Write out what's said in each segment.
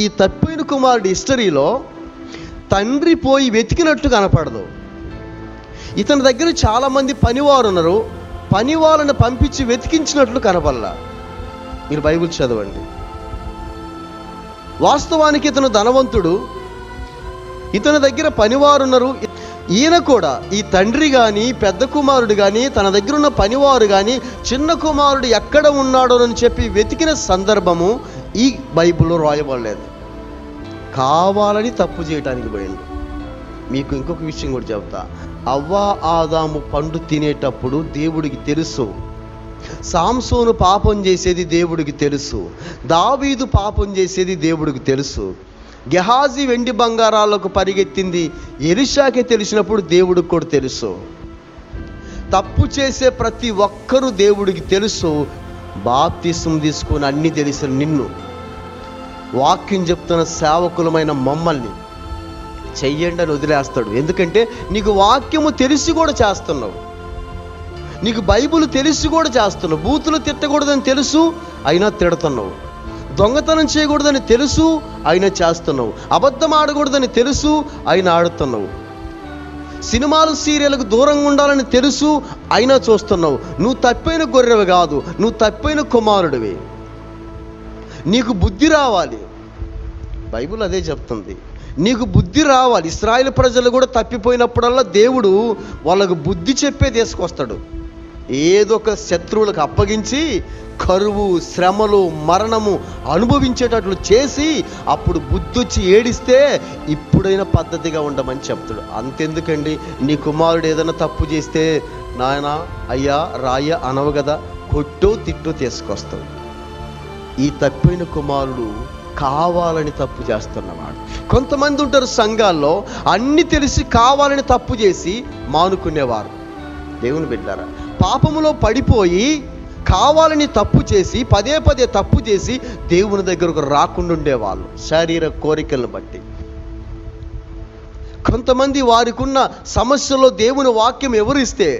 ఈ తప్పిన కుమారుడి హిస్టరీలో తండ్రి పోయి వెతికినట్టు కనపడదు. ఇతని దగ్గర చాలామంది పనివారు ఉన్నారు, పనివాళ్ళని పంపించి వెతికించినట్లు కనపడలా. మీరు బైబిల్ చదవండి. వాస్తవానికి ఇతను ధనవంతుడు, ఇతని దగ్గర పనివారు ఉన్నారు. ఈయన కూడా, ఈ తండ్రి కానీ పెద్ద కుమారుడు కానీ తన దగ్గర ఉన్న పనివారు కానీ చిన్న కుమారుడు ఎక్కడ ఉన్నాడో అని చెప్పి వెతికిన సందర్భము ఈ బైబిల్లో రాయబడలేదు. కావాలని తప్పు చేయడానికి పోయిండు. మీకు ఇంకొక విషయం కూడా చెప్తా. అవ్వ ఆదాము పండు తినేటప్పుడు దేవుడికి తెలుసు. సాంసోను పాపం చేసేది దేవుడికి తెలుసు. దావీదు పాపం చేసేది దేవుడికి తెలుసు. గెహాజీ వెండి బంగారాలకు పరిగెత్తింది ఎలీషాకే తెలిసినప్పుడు దేవుడికి కూడా తెలుసు. తప్పు చేసే ప్రతి ఒక్కరూ దేవుడికి తెలుసు. బాప్తిసం తీసుకొని అన్నీ తెలిసిన నిన్ను, వాక్యం చెప్తున్న సేవకులమైన మమ్మల్ని చెయ్యండి అని వదిలేస్తాడు. ఎందుకంటే నీకు వాక్యము తెలిసి కూడా చేస్తున్నావు, నీకు బైబిల్ తెలిసి కూడా చేస్తున్నావు. బూతులు తిట్టకూడదని తెలుసు అయినా తిడుతున్నావు, దొంగతనం చేయకూడదని తెలుసు అయినా చేస్తున్నావు, అబద్ధం ఆడకూడదని తెలుసు అయినా ఆడుతున్నావు, సినిమాలు సీరియల్కు దూరంగా ఉండాలని తెలుసు అయినా చూస్తున్నావు. నువ్వు తప్పైన గొర్రెవి కాదు, నువ్వు తప్పైన కుమారుడివి. నీకు బుద్ధి రావాలి. బైబిల్ అదే చెప్తుంది, నీకు బుద్ధి రావాలి. ఇశ్రాయేలు ప్రజలు కూడా తప్పిపోయినప్పుడల్లా దేవుడు వాళ్ళకు బుద్ధి చెప్పే తీసుకొస్తాడు. ఏదో ఒక శత్రువులకు అప్పగించి కరువు, శ్రమలు, మరణము అనుభవించేటట్లు చేసి అప్పుడు బుద్ధి వచ్చి ఏడిస్తే ఇప్పుడైనా పద్ధతిగా ఉండమని చెప్తాడు. అంతెందుకండి, నీ కుమారుడు ఏదైనా తప్పు చేస్తే నాయన అయ్యా రాయ అనవు కదా, కొట్టో తిట్టో తీసుకొస్తాడు. ఈ తప్పిన కుమారుడు కావాలని తప్పు చేస్తున్నవాడు. కొంతమంది ఉంటారు సంఘాల్లో, అన్ని తెలిసి కావాలని తప్పు చేసి మానుకునేవారు. దేవుని బిడ్డారా, పాపములో పడిపోయి కావాలని తప్పు చేసి పదే పదే తప్పు చేసి దేవుని దగ్గరకు రాకుండా ఉండేవాళ్ళు శరీర కోరికలను బట్టి. కొంతమంది వారికి ఉన్న సమస్యలో దేవుని వాక్యం ఎవరిస్తే,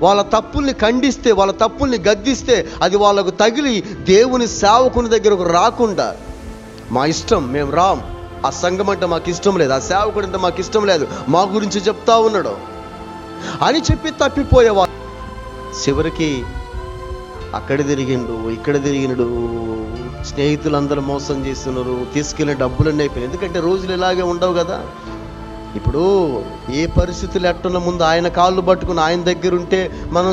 వాళ్ళ తప్పుల్ని ఖండిస్తే, వాళ్ళ తప్పుల్ని గద్దిస్తే అది వాళ్ళకు తగిలి దేవుని సేవకుని దగ్గరకు రాకుండా, మా ఇష్టం మేము రాం, ఆ సంఘం అంటే మాకు ఇష్టం లేదు, ఆ సేవకుడు అంటే మాకు ఇష్టం లేదు, మా గురించి చెప్తా ఉన్నాడు అని చెప్పి తప్పిపోయేవాళ్ళు. చివరికి అక్కడ తిరిగిండు, ఇక్కడ తిరిగినడు, స్నేహితులందరూ మోసం చేస్తున్నారు, తీసుకెళ్ళిన డబ్బులన్నీ అయిపోయినాయి. ఎందుకంటే రోజులు ఇలాగే ఉండవు కదా. ఇప్పుడు ఏ పరిస్థితులు ఎట్టున్న ముందు ఆయన కాళ్ళు పట్టుకుని ఆయన దగ్గర ఉంటే మనం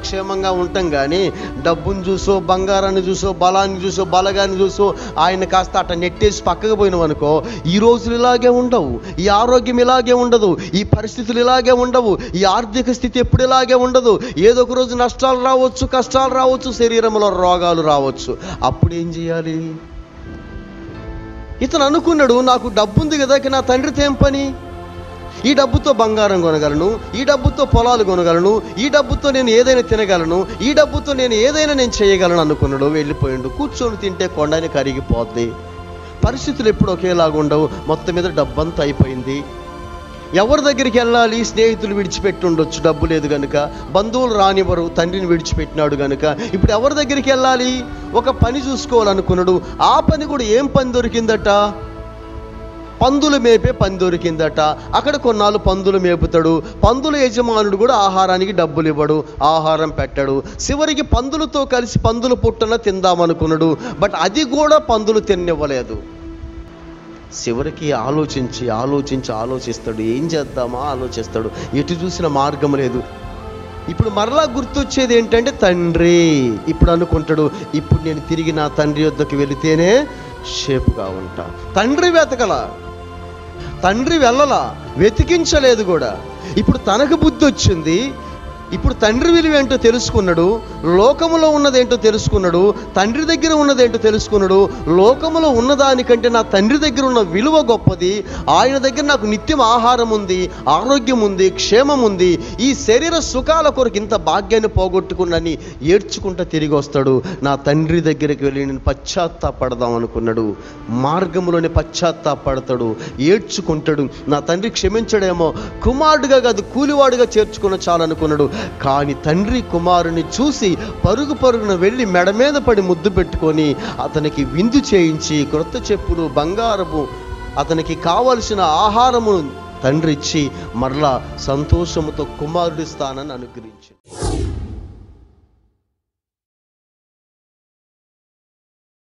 క్షేమంగా ఉంటాం. కానీ డబ్బును చూసో, బంగారాన్ని చూసో, బలాన్ని చూసో, బలగాన్ని చూసో ఆయన కాస్త అట్ట నెట్టేసి పక్కకు పోయినాం అనుకో, ఈ రోజులు ఇలాగే ఉండవు, ఈ ఆరోగ్యం ఇలాగే ఉండదు, ఈ పరిస్థితులు ఇలాగే ఉండవు, ఈ ఆర్థిక స్థితి ఎప్పుడు ఇలాగే ఉండదు. ఏదో ఒక రోజు నష్టాలు రావచ్చు, కష్టాలు రావచ్చు, శరీరంలో రోగాలు రావచ్చు. అప్పుడు ఏం చేయాలి? ఇతను అనుకున్నాడు, నాకు డబ్బు ఉంది కదా, నా తండ్రితో ఏం పని? ఈ డబ్బుతో బంగారం కొనగలను, ఈ డబ్బుతో పొలాలు కొనగలను, ఈ డబ్బుతో నేను ఏదైనా తినగలను, ఈ డబ్బుతో నేను ఏదైనా చేయగలను అనుకున్నాడు. వెళ్ళిపోయాడు. కూర్చొని తింటే కొండని కరిగిపోద్ది. పరిస్థితులు ఎప్పుడు ఒకేలాగా ఉండవు. మొత్తం మీద డబ్బంతా అయిపోయింది. ఎవరి దగ్గరికి వెళ్ళాలి? స్నేహితులు విడిచిపెట్టి ఉండొచ్చు, డబ్బు లేదు కనుక. బంధువులు రానివ్వరు, తండ్రిని విడిచిపెట్టినాడు కనుక. ఇప్పుడు ఎవరి దగ్గరికి వెళ్ళాలి? ఒక పని చూసుకోవాలనుకున్నాడు. ఆ పని కూడా ఏం పని దొరికిందట? పందులు మేపే పని దొరికిందట. అక్కడ కొన్నాళ్ళు పందులు మేపుతాడు. పందుల యజమానుడు కూడా ఆహారానికి డబ్బులు ఇవ్వడు, ఆహారం పెట్టాడు. చివరికి పందులతో కలిసి పందుల పుట్టన తిందామనుకున్నాడు. బట్ అది కూడా పందులు తిన్నివ్వలేదు. చివరికి ఆలోచిస్తాడు, ఏం చేద్దామా ఆలోచిస్తాడు. ఎటు చూసిన మార్గం లేదు. ఇప్పుడు మరలా గుర్తొచ్చేది ఏంటంటే తండ్రి. ఇప్పుడు అనుకుంటాడు, ఇప్పుడు నేను తిరిగి నా తండ్రి వద్దకు వెళితేనే షేపుగా ఉంటా. తండ్రి వెతకలా, తండ్రి వెళ్ళలా, వెతికించలేదు కూడా. ఇప్పుడు తనకు బుద్ధి వచ్చింది. ఇప్పుడు తండ్రి విలువ ఏంటో తెలుసుకున్నాడు, లోకములో ఉన్నదేంటో తెలుసుకున్నాడు, తండ్రి దగ్గర ఉన్నదేంటో తెలుసుకున్నాడు. లోకములో ఉన్నదానికంటే నా తండ్రి దగ్గర ఉన్న విలువ గొప్పది. ఆయన దగ్గర నాకు నిత్యం ఆహారం ఉంది, ఆరోగ్యం ఉంది, క్షేమం ఉంది. ఈ శరీర సుఖాల కొరకు ఇంత భాగ్యాన్ని పోగొట్టుకున్నని ఏడ్చుకుంటూ తిరిగి వస్తాడు. నా తండ్రి దగ్గరికి వెళ్ళి నేను పశ్చాత్తాపడదాం అనుకున్నాడు. మార్గంలోనే పశ్చాత్తాపడతాడు, ఏడ్చుకుంటాడు. నా తండ్రి క్షమించడేమో, కుమారుడుగా కాదు కూలివాడుగా చేర్చుకున్న చాలనుకున్నాడు. కానీ తండ్రి కుమారుని చూసి పరుగు పరుగున వెళ్ళి మెడ మీద పడి ముద్దు పెట్టుకొని అతనికి విందు చేయించి క్రొత్త చెప్పులు, బంగారము, అతనికి కావలసిన ఆహారము తండ్రి ఇచ్చి మరలా సంతోషముతో కుమారుడి స్థానాన్ని అనుగ్రహించాడు.